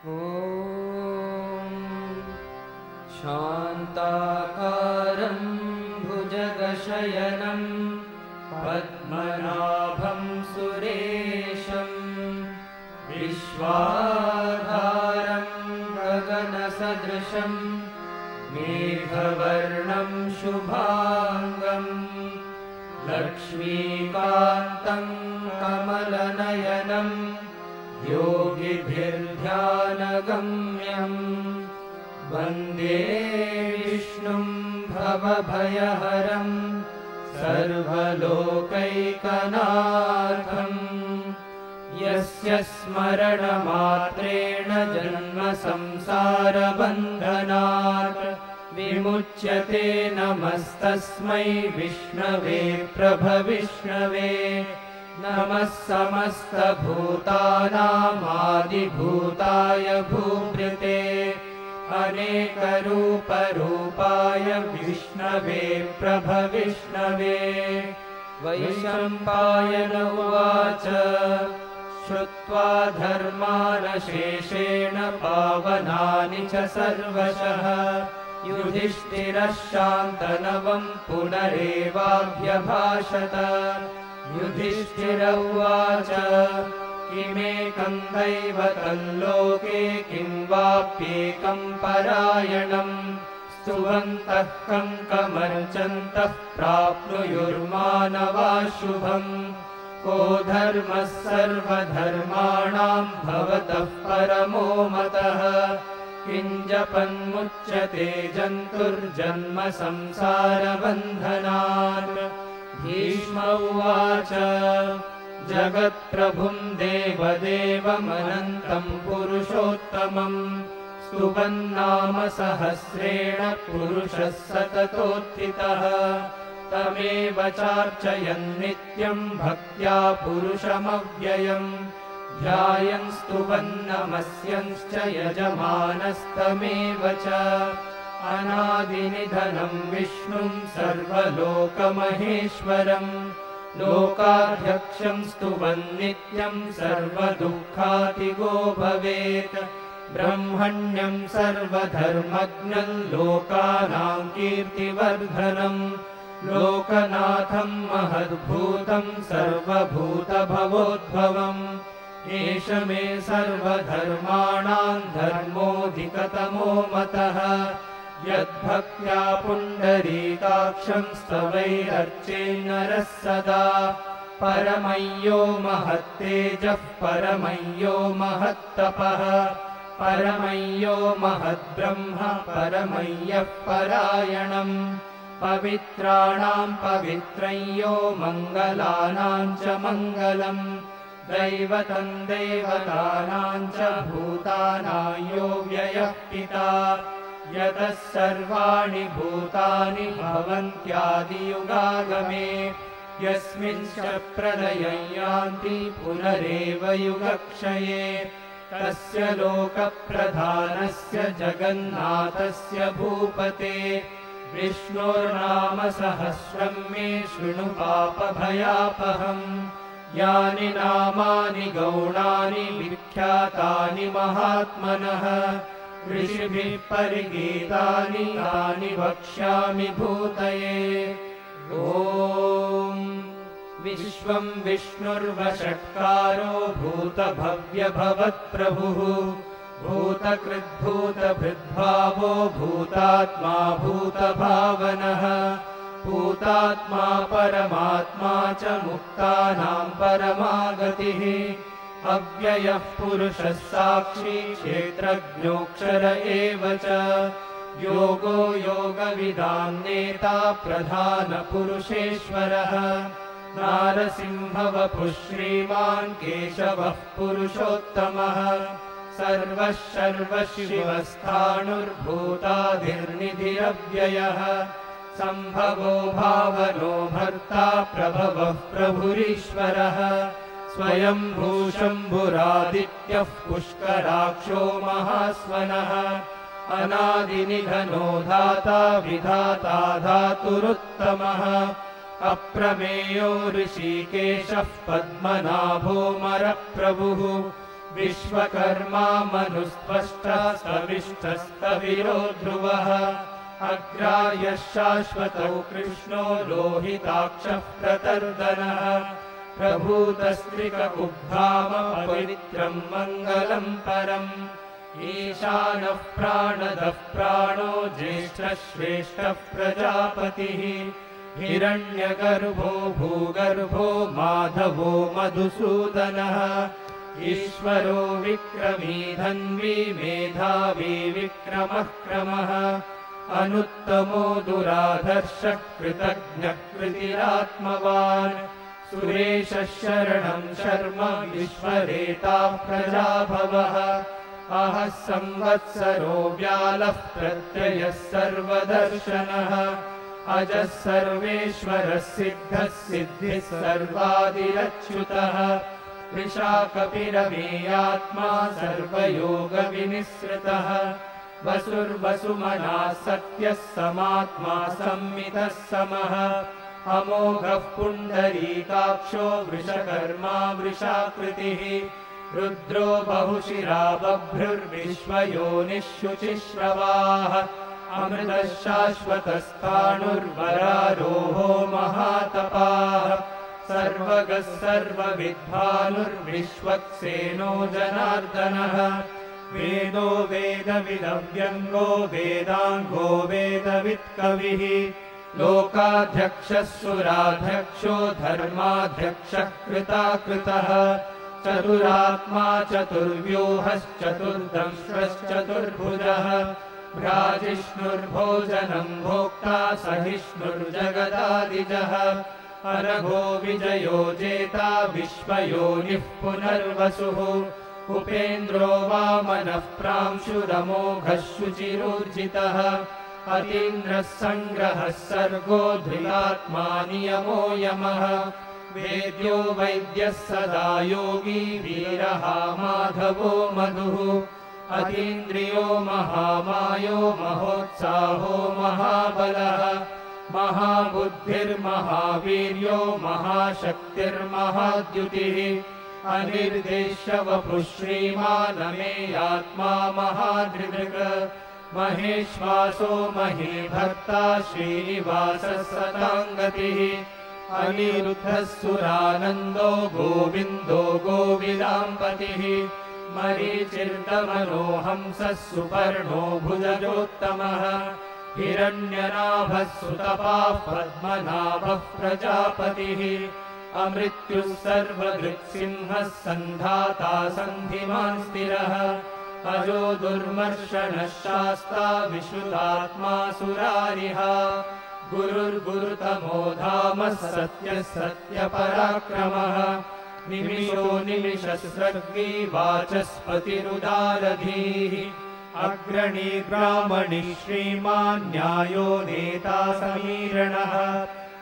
ॐ शान्ताकारं भुजगशयनं पद्मनाभं सुरेशं विश्वाधारं गगनसदृशं मेघवर्णं शुभाङ्गं लक्ष्मीकान्तं कमलनयनं योगिभिर्ध्यानगम्यं वन्दे विष्णुं भवभयहरं सर्वलोकैकनाथं यस्य स्मरणमात्रेण जन्मसंसारबन्धनात् विमुच्यते। नमस्तस्मै विष्णवे प्रभविष्णवे। नमः समस्तभूतानामादिभूताय भूभृते अनेकरूपरूपाय विष्णवे प्रभविष्णवे। वैशम्पायन उवाच श्रुत्वा धर्मानशेषेण पावनानि च सर्वशः युधिष्ठिरः शान्तनवं पुनरेवाभ्यभाषत। युधिष्ठिर उवाच किमेकं दैवतल्लोके किं वाप्येकं परायणं स्तुवन्तः कं कमर्चन्तः प्राप्नुयुर्मानवा शुभम्। को धर्मः सर्वधर्माणां भवतः परमो मतः किञ्जपन्मुच्यते जन्तुर्जन्म संसारबन्धनात्। भीष्म उवाच जगत्प्रभुं देवदेवमनन्तं पुरुषोत्तमं स्तुवन्नाम सहस्रेण पुरुषः सततोत्थितः। तमेव चार्चयन् नित्यं भक्त्या पुरुषमव्ययं ध्यायन् स्तुवन्नमस्यंश्च यजमानस्तमेव च। अनादिनिधनं विष्णुं सर्वलोकमहेश्वरं लोकाध्यक्षं स्तुवन्नित्यं सर्वदुःखातिगो भवेत्। ब्रह्मण्यं सर्वधर्मज्ञं लोकानां कीर्तिवर्धनं लोकनाथं महद्भूतं सर्वभूतभवोद्भवम्। एष मे सर्वधर्माणां धर्मोऽधिकतमो मतः यद्भक्त्या पुण्डरीकाक्षं स्तवैरर्चेन्नरः सदा। परमय्यो महत्तेजः परमय्यो महत्तपः परमय्यो महद्ब्रह्म परमय्यः परायणम्। पवित्राणां पवित्रय्यो मङ्गलानां च मङ्गलम् दैवतं देवतानां च भूतानां यो व्ययः पिता यतः सर्वाणि भूतानि भवन्त्यादियुगागमे यस्मिंश्च प्रलयं यान्ति पुनरेव युगक्षये। तस्य लोकप्रधानस्य जगन्नाथस्य भूपते विष्णोर्नाम सहस्रं मे शृणु पापभयापहम्। यानि नामानि गौणानि विख्यातानि महात्मनः ऋषिभिः परिगीतानि तानि वक्ष्यामि भूतये। ॐ विश्वं विष्णुर्वषट्कारो भूतभव्यभवत्प्रभुः भूतकृद्भूतभृद्भावो भूतात्मा भूतभावनः भूतात्मा परमात्मा च मुक्तानां परमागतिः। अव्ययः पुरुषः साक्षी क्षेत्रज्ञोऽक्षर एव च योगो योगविदां नेता प्रधानपुरुषेश्वरः। नारसिंहवपुः श्रीमान् केशवः पुरुषोत्तमः सर्वः सर्वशिवस्थाणुर्भूताधिर्निधिरव्ययः। सम्भवो भावनो भर्ता प्रभवः प्रभुरीश्वरः स्वयंभू शम्भुरादित्यः पुष्कराक्षो महास्वनः। अनादिनिधनो धाता विधाता धातुरुत्तमः अप्रमेयो ऋषिकेशः पद्मनाभो मरप्रभुः विश्वकर्मा मनुस्त्वष्टस्तविष्टस्तविरो ध्रुवः अग्रायः शाश्वतौ कृष्णो लोहिताक्षः प्रतर्दनः प्रभूतस्त्रिककुब्धामपवित्रम् मङ्गलम् परम् ईशानः प्राणदः प्राणो ज्येष्ठः श्रेष्ठः प्रजापतिः हिरण्यगर्भो भूगर्भो माधवो मधुसूदनः ईश्वरो विक्रमी धन्वी मेधावी विक्रमः क्रमः अनुत्तमो दुराधर्षः कृतज्ञः कृतिरात्मवान् सुरेशः शरणं शर्म विश्वरेताः प्रजाभवः अहः संवत्सरो व्यालः प्रत्ययः सर्वदर्शनः अजः सर्वेश्वरः सिद्धः सिद्धिः सर्वादिरच्युतः वृषाकपिरमेयात्मा सर्वयोगविनिसृतः वसुर्वसुमना सत्यः समात्मा संमितः समः अमोघः पुण्डरीकाक्षो वृषकर्मा वृषाकृतिः रुद्रो बहुशिरा बभ्रुर्विश्वयोनिः शुचिश्रवाः अमृतः शाश्वतस्थाणुर्वरारोहो महातपाः सर्वगः सर्वविद्भानुर्विश्वक्सेनो जनार्दनः वेदो वेदविदव्यङ्गो वेदाङ्गो वेदवित्कविः लोकाध्यक्षः सुराध्यक्षो धर्माध्यक्षः कृताकृतः चतुरात्मा चतुर्व्यूहश्चतुर्दंष्ट्रश्चतुर्भुजः भ्राजिष्णुर्भोजनम् भोक्ता सहिष्णुर्जगदादिजः अनघो विजयो जेता विश्वयोनिः पुनर्वसुः उपेन्द्रो वामनः प्रांशुरमोघः शुचिरूर्जितः अतीन्द्रः सङ्ग्रहः सर्गो धृतात्मा नियमो यमः वेद्यो वैद्यः सदा योगी वीरः माधवो मधुः अतीन्द्रियो महामायो महोत्साहो महाबलः महाबुद्धिर्महावीर्यो महाशक्तिर्महाद्युतिः अनिर्देश्य वपुः श्रीमानमेयात्मा महादृदृक् महेश्वासो महीभर्ता श्रीनिवासः सताङ्गतिः अनिरुद्धः सुरानन्दो गोविन्दो गोविदाम्पतिः मरीचिर्दमनो हंसः सुपर्णो भुजगोत्तमः हिरण्यनाभः सुतपाः पद्मनाभः प्रजापतिः अमृत्युः सर्वदृक्सिंहः सन्धाता सन्धिमान् स्थिरः अजो दुर्मर्शनः शास्ता विश्रुतात्मा सुरारिः गुरुर्गुरुतमो धामः सत्यः सत्यपराक्रमः निमिषो निमिषस्रग्वी वाचस्पतिरुदारधीः अग्रणी ब्राह्मणी श्रीमान् न्यायो नेता समीरणः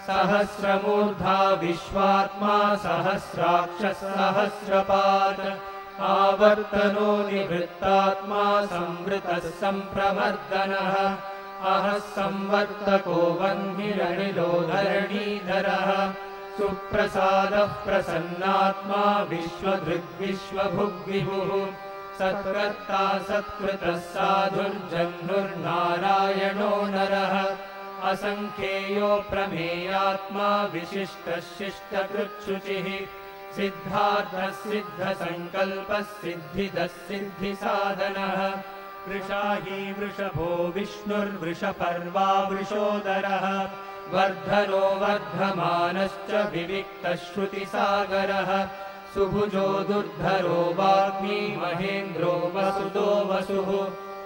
सहस्रमूर्धा विश्वात्मा सहस्राक्षः सहस्रपात् आवर्तनो निवृत्तात्मा संवृतः सम्प्रमर्दनः अहः संवर्तको वह्निरनिलो धरणीधरः सुप्रसादः प्रसन्नात्मा विश्वधृग्विश्वभुग्विभुः सत्कर्ता सत्कृतः साधुर्जह्नुर्नारायणो नरः असङ्ख्येयो प्रमेयात्मा विशिष्टः शिष्टकृच्छुचिः सिद्धार्थः सिद्धसङ्कल्पः सिद्धिदः सिद्धिसाधनः वृषाही वृषभो विष्णुर्वृषपर्वा वृषोदरः वर्धनो वर्धमानश्च विविक्तः श्रुतिसागरः सुभुजो दुर्धरो वाग्मी महेन्द्रो वसुदो वसुः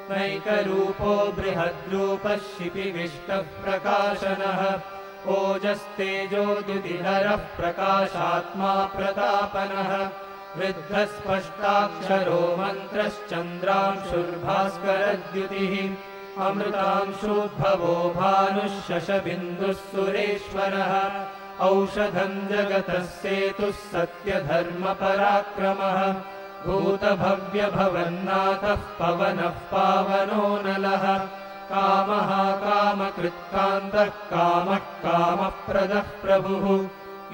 नैकरूपो बृहद्रूपः शिपिविष्टः प्रकाशनः ओजस्तेजो द्युतिधरः प्रकाशात्मा प्रतापनः वृद्धस्पष्टाक्षरो मन्त्रश्चन्द्रांशुर्भास्करद्युतिः अमृतांशुद्भवो भानुः शशबिन्दुः सुरेश्वरः औषधम् जगतः सेतुः सत्यधर्मपराक्रमः भूतभव्यभवन्नाथः पवनः पावनो नलः कामः कामकृत्कान्तः कामः कामप्रदः प्रभुः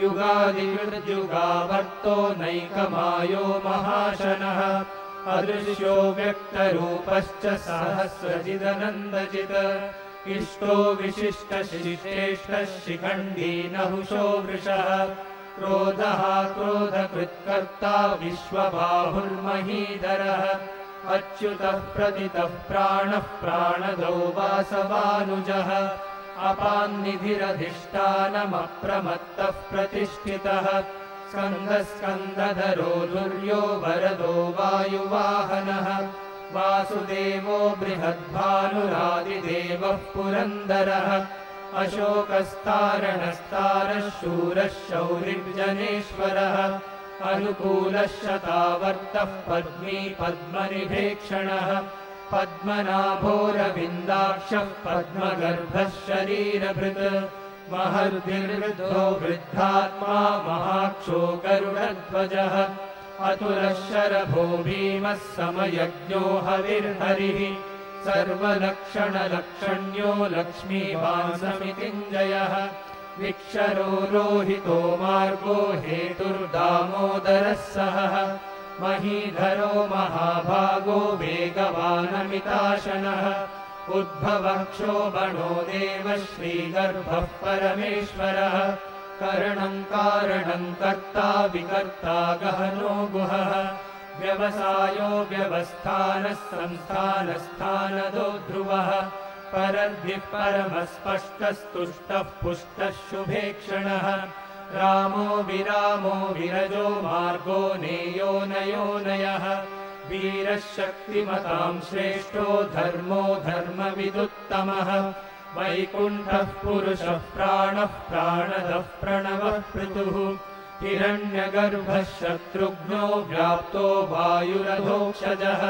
युगादिकृद्युगावर्तो नैकमायो महाशनः अदृश्यो व्यक्तरूपश्च सहस्रजिदनन्दजित् इष्टो विशिष्टशिष्टेष्टः शिखण्डी नहुषो वृषः क्रोधः क्रोधकृत्कर्ता विश्वबाहुर्महीधरः अच्युतः प्रतितः प्राणः प्राणदो वासवानुजः अपान्निधिरधिष्ठानमप्रमत्तः प्रतिष्ठितः स्कन्दस्कन्दधरो दुर्यो वरदो वायुवाहनः वासुदेवो बृहद्भानुरादिदेवः पुरन्दरः अशोकस्तारणस्तारः शूरः शौरिर्जनेश्वरः अनुकूलः शतावर्तः पद्मी पद्मनिभेक्षणः पद्मनाभोरविन्दाक्षः पद्मगर्भः शरीरभृत् महर्धिर्वृद्धो वृद्धात्मा महाक्षो गरुडध्वजः अतुलः शरभो भीमः समयज्ञो हविर्हरिः सर्वलक्षणलक्षण्यो लक्ष्मीवान् समितिञ्जयः विक्षरो रोहितो मार्गो हेतुर्दामोदरः सहः महीधरो महाभागो वेगवानमिताशनः उद्भवः क्षोभणो देवः श्रीगर्भः परमेश्वरः करणं कारणं कर्ता विकर्ता गहनो गुहः व्यवसायो व्यवस्थानः संस्थानस्थानदो ध्रुवः परद्भिः परमस्पष्टस्तुष्टः पुष्टः शुभेक्षणः रामो विरामो विरजो मार्गो नेयो नयोनयः वीरः शक्तिमतां श्रेष्ठो धर्मो धर्मविदुत्तमः वैकुण्ठः पुरुषः प्राणः प्राणदः प्रणवः पृथुः हिरण्यगर्भः शत्रुघ्नो व्याप्तो वायुरधोक्षजः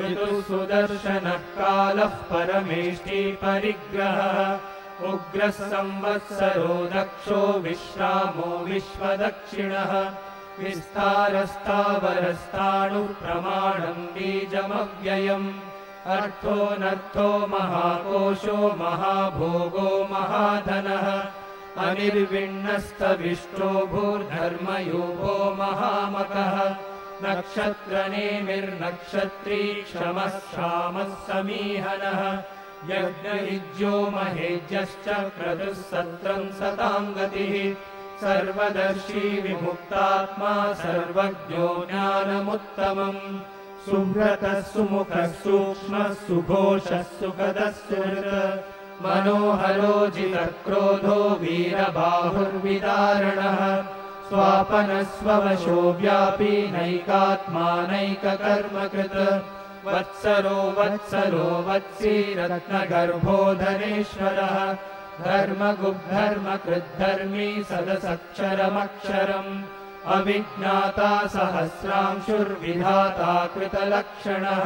ऋतुः सुदर्शनः कालः परमेष्टि परिग्रहः उग्रः संवत्सरो दक्षो विश्रामो विश्वदक्षिणः विस्तारस्तावरस्ताणुः प्रमाणं बीजमव्ययम् अर्थोऽनर्थो महाकोशो महाभोगो महाधनः अनिर्विण्णस्तविष्टो भूर्धर्मयूपो महामकः नक्षत्रनेमिर्नक्षत्री क्षमः श्यामः समीहनः यज्ञयुज्यो महेज्यश्च क्रतुः सत्रं सतां गतिः सर्वदर्शी विमुक्तात्मा सर्वज्ञो ज्ञानमुत्तमम् सुव्रतः सुमुखः सूक्ष्मः सुघोषः सुखदः सुहृत् मनोहरो जितक्रोधो वीरबाहुर्विदारणः स्वापनस्ववशो व्यापी नैकात्मानैककर्मकृत् वत्सरो वत्सरो वत्सी रत्नगर्भो धनेश्वरः धर्मगुग्धर्मकृद्धर्मी सदसक्षरमक्षरम् अविज्ञाता सहस्रांशुर्विधाता कृतलक्षणः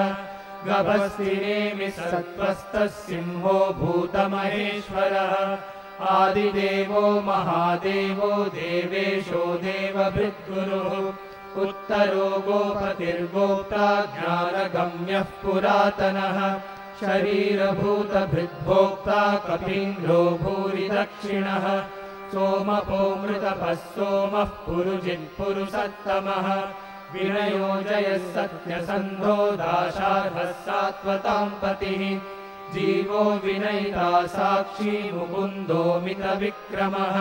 गभस्तिनेमि सत्त्वस्तः सिंहो भूतमहेश्वरः आदिदेवो महादेवो देवेशो देवभृद्गुरुः उत्तरो गोपतिर्गोप्ता ज्ञानगम्यः पुरातनः शरीरभूतभृद्भोक्ता कपीन्द्रो भूरि दक्षिणः सोमपोमृतपः सोमः पुरुजित्पुरुषत्तमः विनयो जयः सत्यसन्धो दाशार्हः सात्वतां पतिः जीवो विनयिता साक्षी मुकुन्दो मितविक्रमः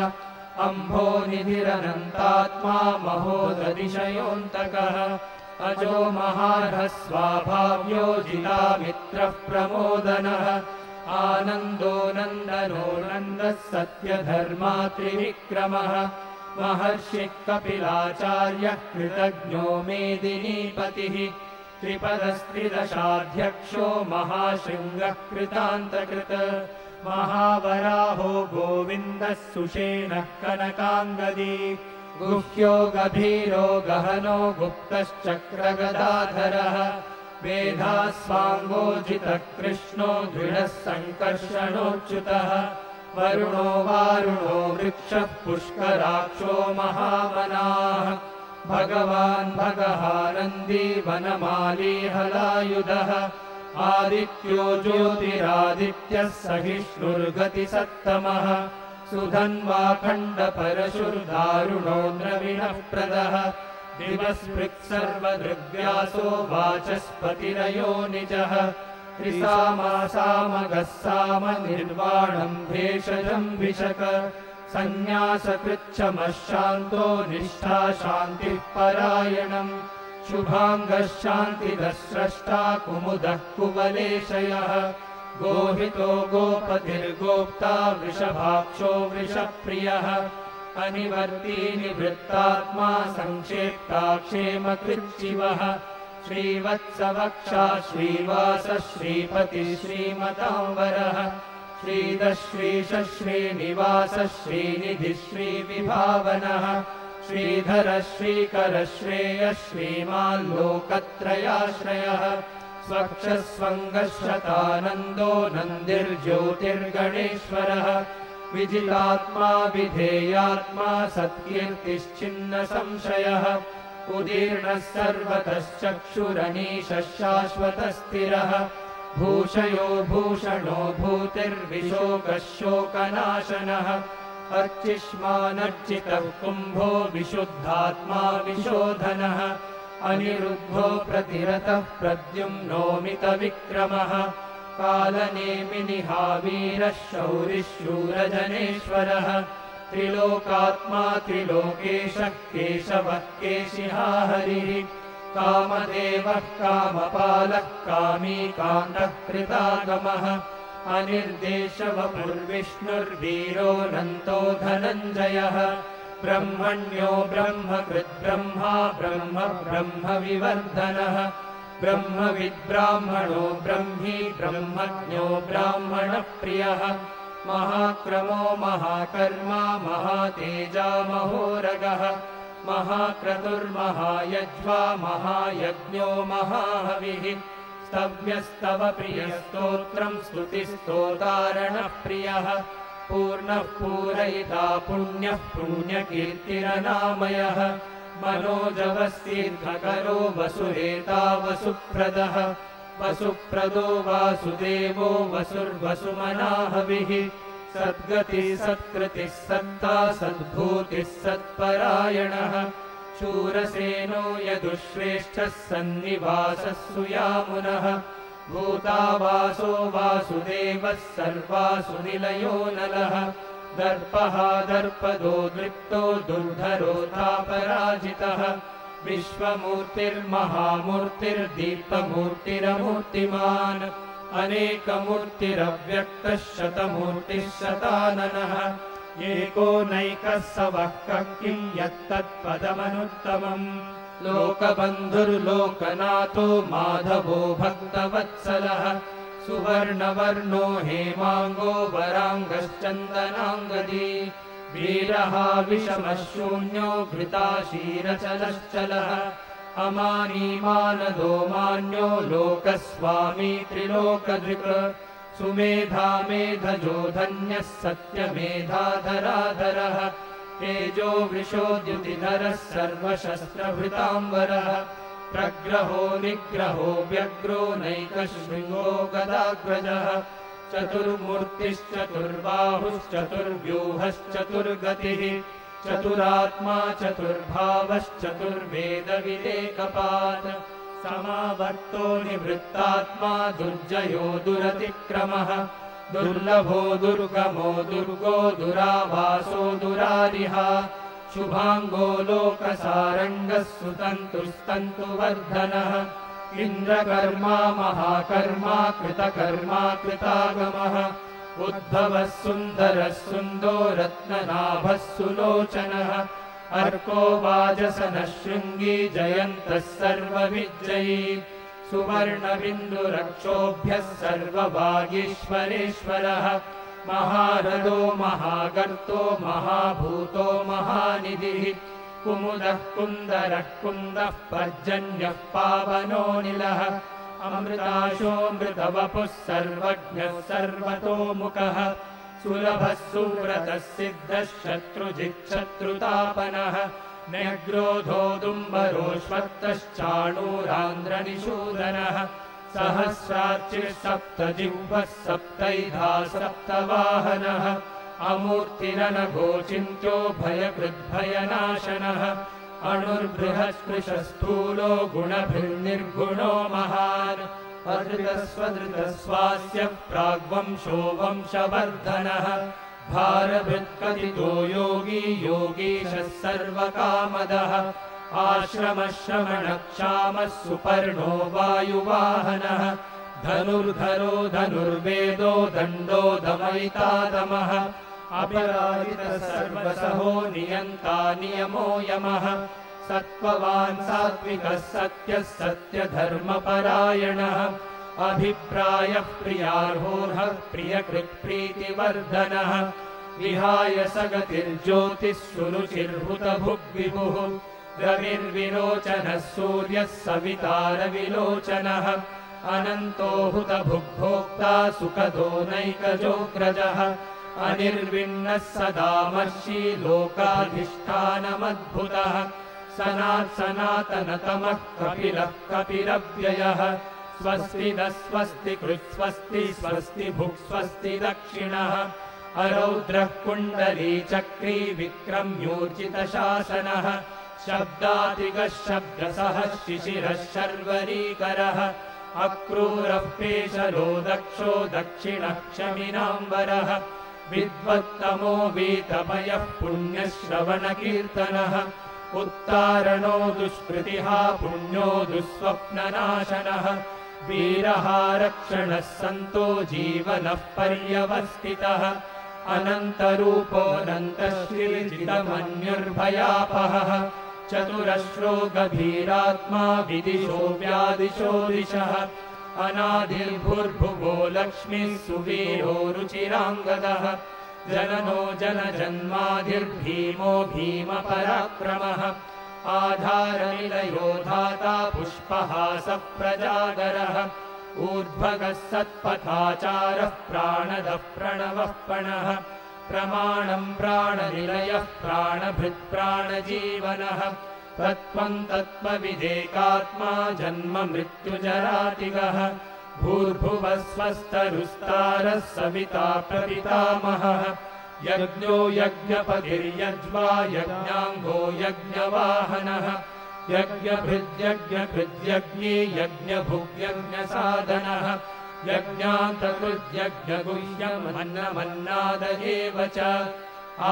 अम्भोनिधिरनन्तात्मा महोदतिशयोऽन्तकः अजो महार्हः स्वाभाव्यो जितामित्रः प्रमोदनः आनन्दो नन्दनो नन्दः सत्यधर्मात्रिविक्रमः महर्षिः कपिलाचार्यः कृतज्ञो मेदिनीपतिः त्रिपदस्त्रिदशाध्यक्षो महाशृङ्गः कृतान्तकृत् महावराहो गोविन्दः सुषेणः कनकाङ्गदी गुह्यो गभीरो गहनो गुप्तश्चक्रगदाधरः वेदास्वाङ्गोजितः कृष्णो दृढः सङ्कर्षणोच्युतः वरुणो वारुणो वृक्षः पुष्कराक्षो महावनाः भगवान् भगहानन्दी वनमाली हलायुधः आदित्यो ज्योतिरादित्यः सहिष्णुर्गतिसत्तमः सुधन्वाखण्डपरशुर्दारुणो द्रविणः प्रदः दिवस्पृक्सर्वदृग्व्यासो वाचस्पतिरयो निजः त्रिसामासामगः सामनिर्वाणम् भेषजम् भिषक सन्न्यासकृच्छमः शान्तो निष्ठा शान्तिः परायणम् शुभाङ्गः शान्तिदः स्रष्टा कुमुदः कुवलेशयः गोहितो गोपतिर्गोप्ता वृषभाक्षो वृषप्रियः अनिवर्ती निवृत्तात्मा संक्षेप्ता क्षेमकृच्छिवः श्रीवत्सवक्षा श्रीवासः श्रीपतिः श्रीमताम्बरः श्रीधः श्रीशः श्रीनिवासः श्रीनिधिः श्रीविभावनः श्रीधरः श्रीकरः श्रेयः श्रीमाल्लोकत्रयाश्रयः स्वक्षस्वङ्गः शतानन्दो नन्दिर्ज्योतिर्गणेश्वरः विजितात्मा विधेयात्मा सत्कीर्तिश्चिन्न संशयः उदीर्णः सर्वतश्चक्षुरनीशः शाश्वतस्थिरः भूषयो भूषणो भूतिर्विशोकः शोकनाशनः अर्चिष्मानर्चितः कुम्भो विशुद्धात्मा विशोधनः अनिरुद्धो प्रतिरतः प्रद्युम्नोमितविक्रमः कालनेमिनिहावीरः शौरिः शूरजनेश्वरः त्रिलोकात्मा त्रिलोकेशः केशवः केशिहा हरिः कामदेवः कामपालः कामी कान्तः कृतागमः अनिर्देशवपुर्विष्णुर्वीरोऽनन्तो धनञ्जयः ब्रह्मण्यो ब्रह्मकृद्ब्रह्मा ब्रह्म ब्रह्मविवर्धनः ब्रह्मविद्ब्राह्मणो ब्रह्मी ब्रह्मज्ञो ब्राह्मणप्रियः महाक्रमो महाकर्मा महातेजा महोरगः महाक्रतुर्महायज्वा महायज्ञो महाहविः स्तव्यस्तव प्रियस्तोत्रम् स्तुतिस्तोतारणः प्रियः पूर्णः पूरयिता पुण्यः पुण्यकीर्तिरनामयः मनोजवस्तीर्थकरो वसुरेता वसुप्रदः वसुप्रदो वासुदेवो वसुर्वसुमनाहविः सद्गतिः सत्कृतिः सत्ता सद्भूतिः सत्परायणः शूरसेनो यदुश्रेष्ठः सन्निवासः सुयामुनः भूतावासो वासुदेवः सर्वासुनिलयो नलः दर्पः दर्पदो दृप्तो दुर्धरोऽथापराजितः विश्वमूर्तिर्महामूर्तिर्दीप्तमूर्तिरमूर्तिमान् अनेकमूर्तिरव्यक्तः शतमूर्तिः शताननः एको नैकः स वः किम् यत्तत्पदमनुत्तमम् लोकबन्धुर्लोकनाथो माधवो भक्तवत्सलः सुवर्णवर्णो हेमाङ्गो वराङ्गश्चन्दनाङ्गदी वीरः विषमः शून्यो घृताशीरचलश्चलः अमानीमानदो मान्यो लोकस्वामी त्रिलोकधृक् सुमेधा मेधजो धन्यः सत्यमेधाधराधरः तेजो वृषोद्युतिधरः सर्वशस्त्रभृताम्बरः प्रग्रहो निग्रहो व्यग्रो नैकशृङ्गो गदाग्रजः चतुर्मूर्तिश्चतुर्बाहुश्चतुर्व्यूहश्चतुर्गतिः चतुरात्मा चतुर्भावश्चतुर्वेदविवेकपात् समावर्तो निवृत्तात्मा दुर्जयो दुरतिक्रमः दुर्लभो दुर्गमो दुर्गो दुरावासो दुरारिहा शुभाङ्गो लोकसारङ्गः सुतन्तुस्तन्तुवर्धनः इन्द्रकर्मा महाकर्मा कृतकर्मा कृतागमः उद्भवः सुन्दरः सुन्दो रत्ननाभः सुलोचनः अर्को वाजसनः शृङ्गी जयन्तः सर्वविजयी सुवर्णबिन्दुरक्षोभ्यः सर्वभागीश्वरेश्वरः महारथो महागर्तो महाभूतो महानिधिः कुमुदः कुन्दरः कुन्दः पर्जन्यः पावनोऽनिलः अमृताशोऽमृतवपुः सर्वज्ञः सर्वतोमुखः सुलभः सुव्रतः सिद्धः शत्रुजिच्छत्रुतापनः न्यग्रोधोदुम्बरोऽश्वत्थश्चाणूरान्ध्रनिषूदनः सहस्रार्चिः सप्तजिह्वः सप्तैधा सप्तवाहनः अमूर्तिरनघोचिन्त्यो भयकृद्भयनाशनः अणुर्बृहत्कृशस्थूलो गुणभिर्निर्गुणो महान् अधृतस्वधृतस्वास्य प्राग्वंशो वंशवर्धनः भारभृत्कथितो योगी योगीशः सर्वकामदः आश्रमश्रमणक्षामः सुपर्णो वायुवाहनः धनुर्धरो धनुर्वेदो दण्डो दमयितादमः अपराजितः सर्वसहो नियन्ता नियमो यमः सत्त्ववान् सात्विकः सत्यः सत्यधर्मपरायणः अभिप्रायः प्रियार्होर्हः प्रियकृत्प्रीतिवर्धनः विहाय सगतिर्ज्योतिः सुरुचिर्हुतभुग्विभुः रविर्विलोचनः सूर्यः सवितारविलोचनः अनन्तो हुतभुग्भोक्ता सुखदो नैकजोऽग्रजः अनिर्विण्णः सदामर्षि लोकाधिष्ठानमद्भुतः सनातनतमः कपिलः कपिलव्ययः स्वस्ति न स्वस्ति कृत्स्वस्ति स्वस्ति भुक् स्वस्ति दक्षिणः अरौद्रः कुण्डली चक्री विक्रम्योर्जितशासनः शब्दातिगः शब्दसः शिशिरः शर्वरीकरः अक्रूरः पेशलो दक्षो दक्षिणः क्षमिनाम्बरः विद्वत्तमो वीतमयः पुण्यश्रवणकीर्तनः उत्तारणो दुष्कृतिः पुण्यो दुःस्वप्ननाशनः वीरः रक्षणः सन्तो जीवनः पर्यवस्थितः अनन्तरूपोऽनन्तश्रीर्जितमन्युर्भयापहः चतुरश्रो गभीरात्मा विदिशो व्यादिशो दिशः अनादिर्भुर्भुवो लक्ष्मीः सुवीरो रुचिराङ्गदः जननो जनजन्माधिर्भीमो भीमपराक्रमः आधारनिलयो धाता पुष्पहासः प्रजागरः ऊर्ध्वगः सत्पथाचारः प्राणदः प्रणवः पणः प्रमाणं प्राणनिलयः प्राणभृत्प्राणजीवनः तत्त्वं तत्त्वविदेकात्मा जन्म मृत्युजरातिगः भूर्भुवः स्वस्तरुस्तारः सविता प्रपितामहः यज्ञो यज्ञपतिर्यज्वा यज्ञाङ्गो यज्ञवाहनः यज्ञभृद्यज्ञकृद्यज्ञे यज्ञभुग्यज्ञसाधनः यज्ञान्तकृद्यज्ञगुह्यमन्नमन्नाद एव च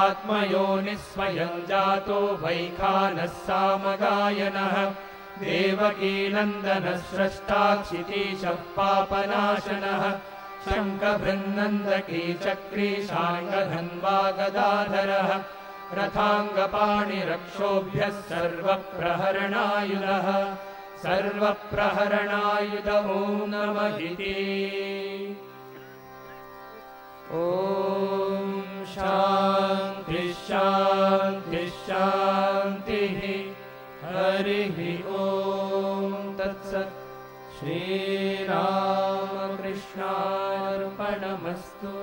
आत्मयोनिः स्वयं जातो वैखानः सामगायनः देवकीनन्दनः स्रष्टा क्षितीशः पापनाशनः शङ्खभृन्नन्दकी चक्री शाङ्गधन्वा गदाधरः रथाङ्गपाणिरक्षोभ्यः सर्वप्रहरणायुधः सर्वप्रहरणायुध ॐ नमः इति। ॐ शान्तिः शान्तिः शान्तिः हरिः ॐ तत्सत् श्रीरामकृष्णार्पणमस्तु।